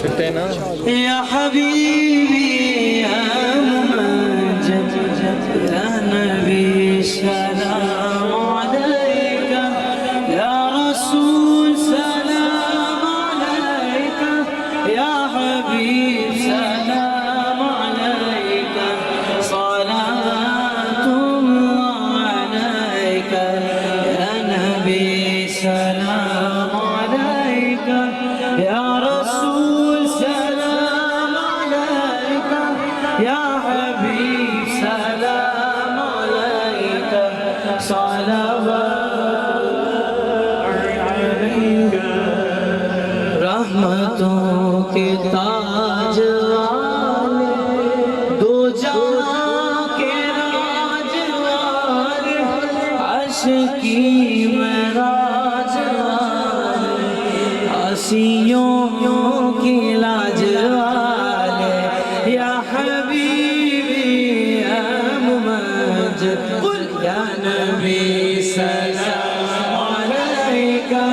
सकते हैं ना। या हबीबी या मुमज्जद या नबी सलाम अलैका या रसूल सलाम अलैका या हबीब सलाम अलैका सलातुल्लाह अलैका या नबी सलाम अलैका या रसूल सलाम अलैका या हबीब सलाम अलैका सलावत अलैका। रहमतों के ताज वाले दो जहां के राज वाले अर्श की महराज वाले आसियों की लाज वाले या हबीबी या मुमज्जद कुल या नबी सलाम अलैका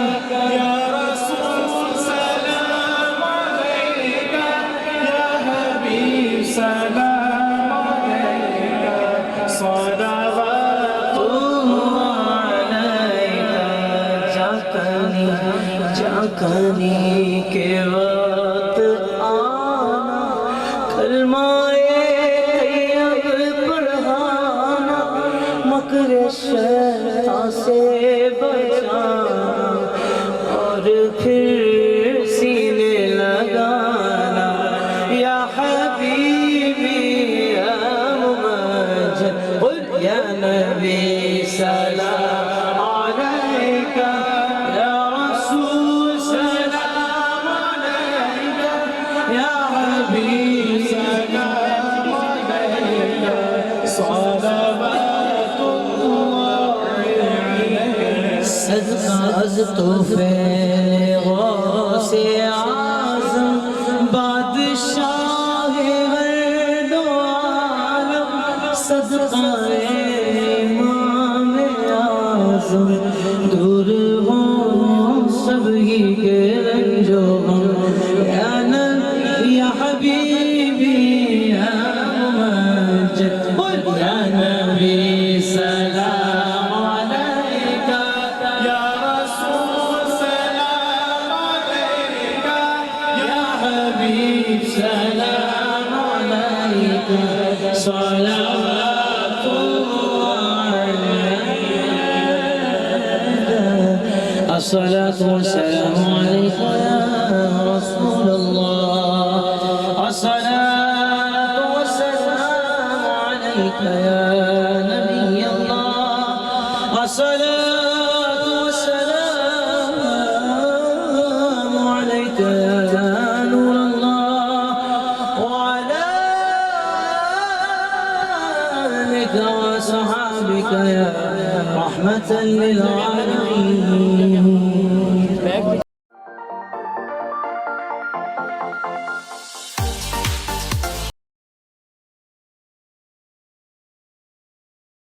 या रसूल सलाम अलैका या हबीब सलाम अलैका सलावतुल्लाह अलैका। जाकनी के वक्त आना कलमाए तैयब पढ़ाना मकर शैतान से बचाना और फिर सीने लगाना या हबीबी या मुमज्जद कुल या नबी सलाम अलैका या रसूल सलाम अलैका या हबीब सलाम अलैका सलावतुल्लाह अलैका। सदका अज़ तोहफ़े गौसे आज़म बादशाह हर दो आलम सदका इमाम आज़म दूर हो सभी के रंजो गम या नबी या हबीबी या मुमज्जद कुल या नबी सलाम अलैका या रसूल सलाम अलैका या हबीब सलाम अलैका सलावतुल्लाह अलैका। अस्सलातु वस्सलामु अलैका या रसूलल्लाह अस्सलातु वस्सलामु अलैका या नबी अल्लाह अस्सलातु वस्सलामु अलैका या नूर अल्लाह व अला आलिका व सहाबिका या रहमतन लिल